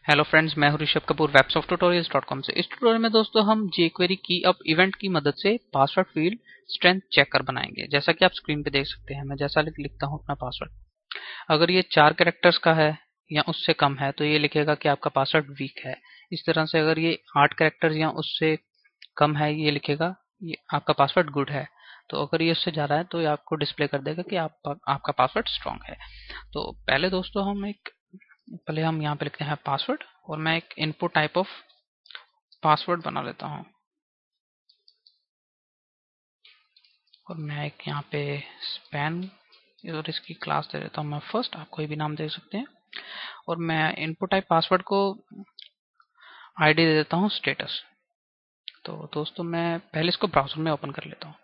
Hello friends, मैं हूं Rishabh Kapoor websofttutorials.com से। इस ट्यूटोरियल में दोस्तों हम jQuery की अप इवेंट की मदद से पासवर्ड फील्ड स्ट्रेंथ चेकर बनाएंगे। जैसा कि आप स्क्रीन पे देख सकते हैं, मैं जैसा लिखता हूं अपना पासवर्ड, अगर ये 4 कैरेक्टर्स का है या उससे कम है तो ये लिखेगा कि आपका पासवर्ड वीक है। इस तरह से अगर ये 8 कैरेक्टर्स या उससे कम है, ये लिखेगा ये आपका पासवर्ड गुड है। तो अगर ये उससे ज्यादा है तो ये आपको डिस्प्ले कर देगा कि आपका पासवर्ड स्ट्रांग है। तो पहले हम यहाँ पे लिखते हैं पासवर्ड, और मैं एक इनपुट टाइप ऑफ पासवर्ड बना लेता हूँ। और मैं एक यहाँ पे स्पैन और इसकी क्लास दे देता हूँ मैं फर्स्ट। आप कोई भी नाम दे सकते हैं। और मैं इनपुट टाइप पासवर्ड को आईडी दे देता हूँ स्टेटस। तो दोस्तों मैं पहले इसको ब्राउजर में ओपन कर लेता हूँ।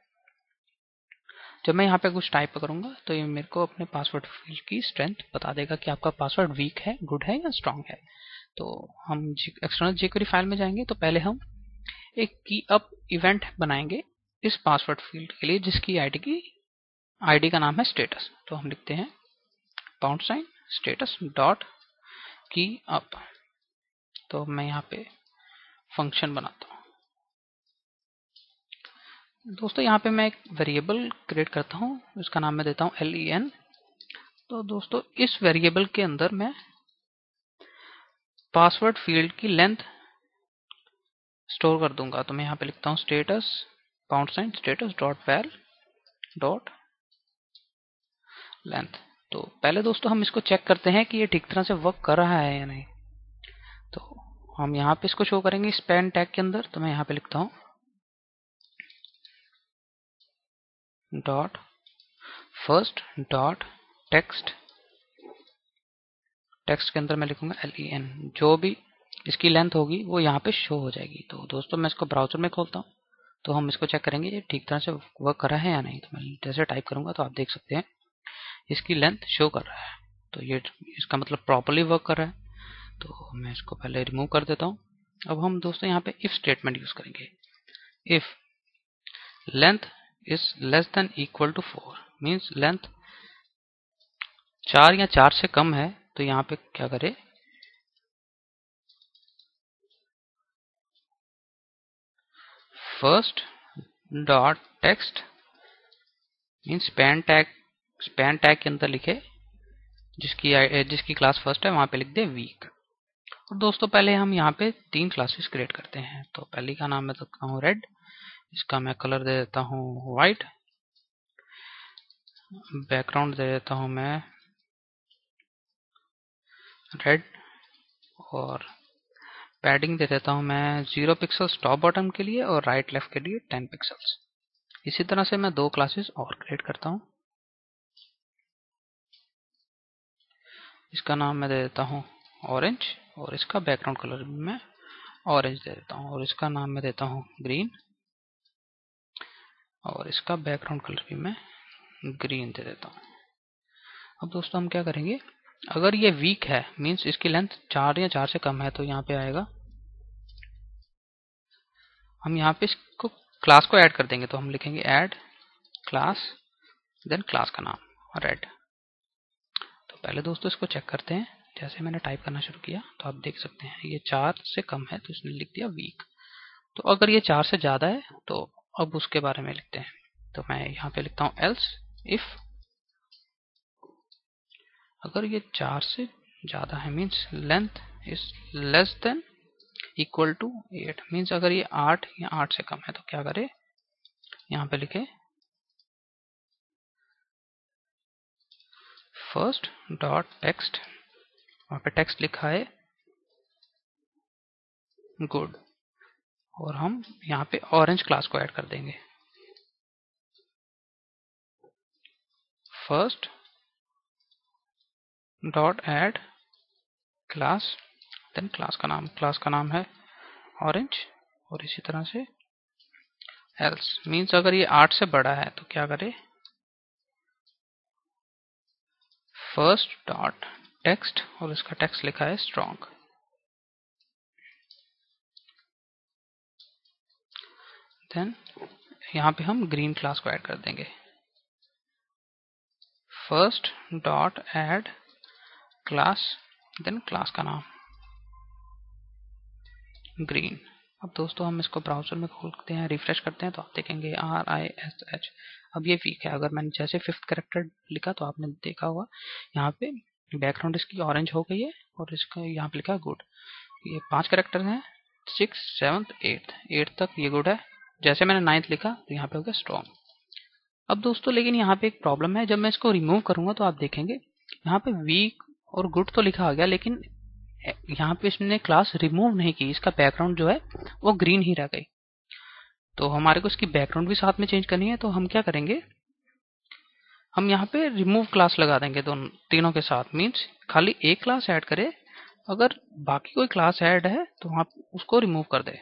जब मैं यहाँ पे कुछ टाइप करूंगा तो ये मेरे को अपने पासवर्ड फील्ड की स्ट्रेंथ बता देगा कि आपका पासवर्ड वीक है, गुड है या स्ट्रांग है। तो हम एक्सटर्नल jQuery फाइल में जाएंगे तो पहले हम एक की अप इवेंट बनाएंगे इस पासवर्ड फील्ड के लिए, जिसकी आईडी का नाम है स्टेटस। तो हम लिखते हैं # स्टेटस डॉट की अप। तो मैं यहाँ पे फंक्शन बनाता हूँ। दोस्तों यहाँ पे मैं एक वेरिएबल क्रिएट करता हूँ, इसका नाम मैं देता हूँ len। तो दोस्तों इस वेरिएबल के अंदर मैं पासवर्ड फील्ड की लेंथ स्टोर कर दूंगा। तो मैं यहाँ पे लिखता हूँ status # status dot val dot length. तो पहले दोस्तों हम इसको चेक करते हैं कि ये ठीक तरह से वर्क कर रहा है या नहीं। तो हम यहाँ पे इसको शो करेंगे स्पैन टैग के अंदर। तो मैं यहाँ पे लिखता हूँ dot first dot text. Text के अंदर मैं लिखूंगा len। जो भी इसकी लेंथ होगी वो यहाँ पे शो हो जाएगी। तो दोस्तों मैं इसको ब्राउजर में खोलता हूँ, तो हम इसको चेक करेंगे ये ठीक तरह से वर्क कर रहा है या नहीं। तो मैं जैसे टाइप करूंगा तो आप देख सकते हैं इसकी लेंथ शो कर रहा है। तो ये इसका मतलब प्रॉपर्ली वर्क कर रहा है। तो मैं इसको पहले रिमूव कर देता हूँ। अब हम दोस्तों यहाँ पे इफ स्टेटमेंट यूज करेंगे। If length is less than equal to 4 means length 4 या 4 से कम है, तो यहाँ पे क्या करे, first dot text means span tag के अंदर लिखे जिसकी क्लास फर्स्ट है, वहां पे लिख दे वीक। और दोस्तों पहले हम यहाँ पे 3 क्लासेस क्रिएट करते हैं। तो पहली का नाम मैं देता हूँ रेड, इसका मैं कलर दे देता हूँ व्हाइट, बैकग्राउंड दे देता हूँ मैं रेड, और पैडिंग दे देता हूँ मैं 0 पिक्सल्स टॉप बॉटम के लिए और राइट लेफ्ट के लिए 10 पिक्सल्स। इसी तरह से मैं 2 क्लासेस और क्रिएट करता हूँ। इसका नाम मैं दे देता हूँ ऑरेंज, और इसका बैकग्राउंड कलर भी मैं ऑरेंज दे देता हूँ। और इसका नाम मैं देता हूँ ग्रीन, और इसका बैकग्राउंड कलर भी मैं ग्रीन दे देता हूँ। अब दोस्तों हम क्या करेंगे, अगर ये वीक है मीन्स इसकी लेंथ 4 या 4 से कम है, तो यहाँ पे आएगा, हम यहाँ पे इसको क्लास को ऐड कर देंगे। तो हम लिखेंगे ऐड क्लास, देन क्लास का नाम रेड। तो पहले दोस्तों इसको चेक करते हैं। जैसे मैंने टाइप करना शुरू किया तो आप देख सकते हैं ये 4 से कम है, तो इसने लिख दिया वीक। तो अगर ये 4 से ज्यादा है तो अब उसके बारे में लिखते हैं। तो मैं यहाँ पे लिखता हूँ एल्स इफ, अगर ये 4 से ज्यादा है means length is less than equal to 8 means अगर ये 8 या 8 से कम है तो क्या करे, यहाँ पे लिखे फर्स्ट डॉट टेक्स्ट, वहां पे टेक्स्ट लिखा है गुड, और हम यहाँ पे ऑरेंज क्लास को ऐड कर देंगे। First dot add class, then class का नाम है ऑरेंज, और इसी तरह से एल्स मीन्स अगर ये 8 से बड़ा है तो क्या करे, फर्स्ट डॉट टेक्स्ट, और इसका टेक्स्ट लिखा है स्ट्रॉन्ग। देन यहाँ पे हम ग्रीन क्लास को ऐड कर देंगे। First dot add class, then class का नाम, ग्रीन। अब दोस्तों हम इसको ब्राउजर में खोलते हैं, रिफ्रेश करते हैं तो आप देखेंगे RISH। अब ये वीक है। अगर मैंने जैसे 5th कैरेक्टर लिखा तो आपने देखा होगा यहाँ पे बैकग्राउंड इसकी ऑरेंज हो गई है और इसका यहाँ पे लिखा है गुड। ये 5 कैरेक्टर हैं, 6th 7th 8th तक ये गुड है। जैसे मैंने 9th लिखा तो यहाँ पे हो गया स्ट्रॉन्ग। अब दोस्तों लेकिन यहाँ पे एक प्रॉब्लम है, जब मैं इसको रिमूव करूंगा तो आप देखेंगे यहाँ पे वीक और गुड तो लिखा आ गया, लेकिन यहाँ पे इसने क्लास रिमूव नहीं की, इसका बैकग्राउंड जो है वो ग्रीन ही रह गई। तो हमारे को इसकी बैकग्राउंड भी साथ में चेंज करनी है, तो हम क्या करेंगे, हम यहाँ पे रिमूव क्लास लगा देंगे दोनों तीनों के साथ। मीन्स खाली एक क्लास ऐड करे, अगर बाकी कोई क्लास ऐड है तो आप उसको रिमूव कर दे।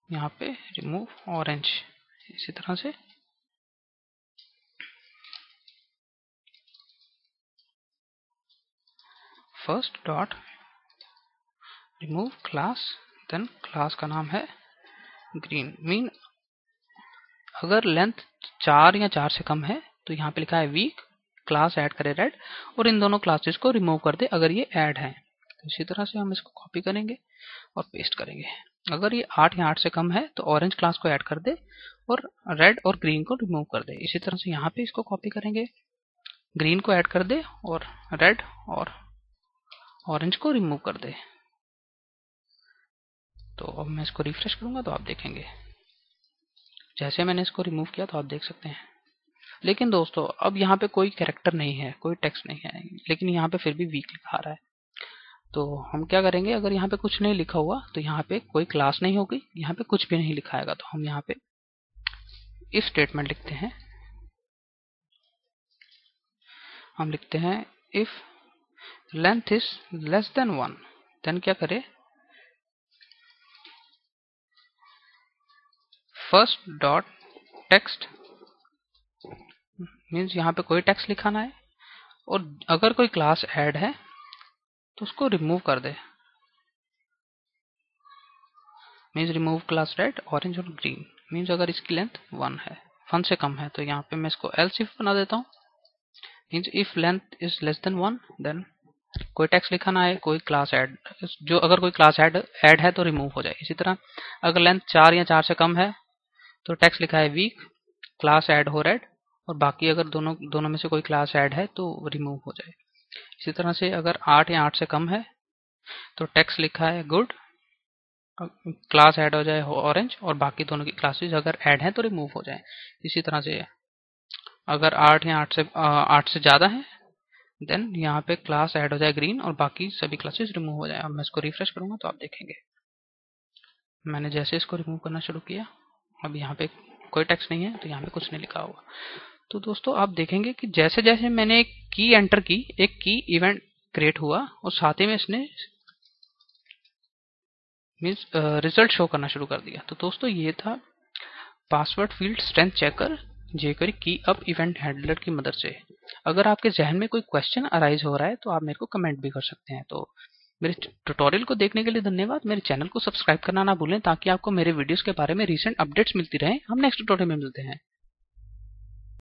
यहाँ पे रिमूव ऑरेंज, इसी तरह से first dot remove class, then class का नाम है ग्रीन। मीन अगर लेंथ 4 या 4 से कम है तो यहाँ पे लिखा है वीक, क्लास ऐड करे रेड, और इन दोनों क्लासेस को रिमूव कर दे अगर ये ऐड है। तो इसी तरह से हम इसको कॉपी करेंगे और पेस्ट करेंगे। अगर ये 8 या 8 से कम है तो ऑरेंज क्लास को ऐड कर दे और रेड और ग्रीन को रिमूव कर दे। इसी तरह से यहाँ पे इसको कॉपी करेंगे, ग्रीन को ऐड कर दे और रेड और ऑरेंज को रिमूव कर दे। तो अब मैं इसको रिफ्रेश करूंगा तो आप देखेंगे जैसे मैंने इसको रिमूव किया तो आप देख सकते हैं। लेकिन दोस्तों अब यहाँ पे कोई कैरेक्टर नहीं है, कोई टेक्स्ट नहीं है, लेकिन यहाँ पे फिर भी वीक लिखा रहा है। तो हम क्या करेंगे, अगर यहाँ पे कुछ नहीं लिखा हुआ तो यहाँ पे कोई क्लास नहीं होगी, यहाँ पे कुछ भी नहीं लिखा आएगा। तो हम यहाँ पे इफ स्टेटमेंट लिखते हैं, हम लिखते हैं if length is less than 1, then क्या करे, फर्स्ट डॉट टेक्स्ट, मीन्स यहाँ पे कोई टेक्स्ट लिखाना है, और अगर कोई क्लास ऐड है तो उसको रिमूव कर दे। Means remove class red, orange और ग्रीन। मीन्स अगर इसकी लेंथ 1 है, 1 से कम है, तो यहाँ पे मैं इसको एल्स इफ बना देता हूँ। Means if length is less than 1, then कोई टेक्स्ट लिखाना है, कोई क्लास ऐड, जो अगर कोई क्लास ऐड है तो रिमूव हो जाए। इसी तरह अगर लेंथ 4 या 4 से कम है तो टेक्स्ट लिखा है वीक, क्लास ऐड हो रेड, और बाकी अगर दोनों में से कोई क्लास ऐड है तो रिमूव हो जाए। इसी तरह से अगर 8 या 8 से कम है तो टेक्स्ट लिखा है गुड, क्लास ऐड हो जाए ऑरेंज, और बाकी दोनों की क्लासेस अगर ऐड है तो रिमूव हो जाए। इसी तरह से अगर 8 या 8 से ज़्यादा है देन यहाँ पे क्लास ऐड हो जाए ग्रीन, और बाकी सभी क्लासेस रिमूव हो जाए। अब मैं इसको रिफ्रेश करूंगा तो आप देखेंगे मैंने जैसे इसको रिमूव करना शुरू किया, अब यहाँ पे कोई टेक्स्ट नहीं है तो यहाँ पे कुछ नहीं लिखा हुआ। तो दोस्तों आप देखेंगे कि जैसे जैसे मैंने एक की एंटर की, एक की इवेंट क्रिएट हुआ और साथ ही में इसने मीन्स रिजल्ट शो करना शुरू कर दिया। तो दोस्तों ये था password field strength checker jQuery की अप इवेंट हैंडलर की मदद से। अगर आपके जहन में कोई क्वेश्चन अराइज हो रहा है तो आप मेरे को कमेंट भी कर सकते हैं। तो मेरे ट्यूटोरियल को देखने के लिए धन्यवाद। मेरे चैनल को सब्सक्राइब करना ना भूलें ताकि आपको मेरे वीडियोस के बारे में रीसेंट अपडेट्स मिलती रहें। हम नेक्स्ट ट्यूटोरियल में मिलते हैं।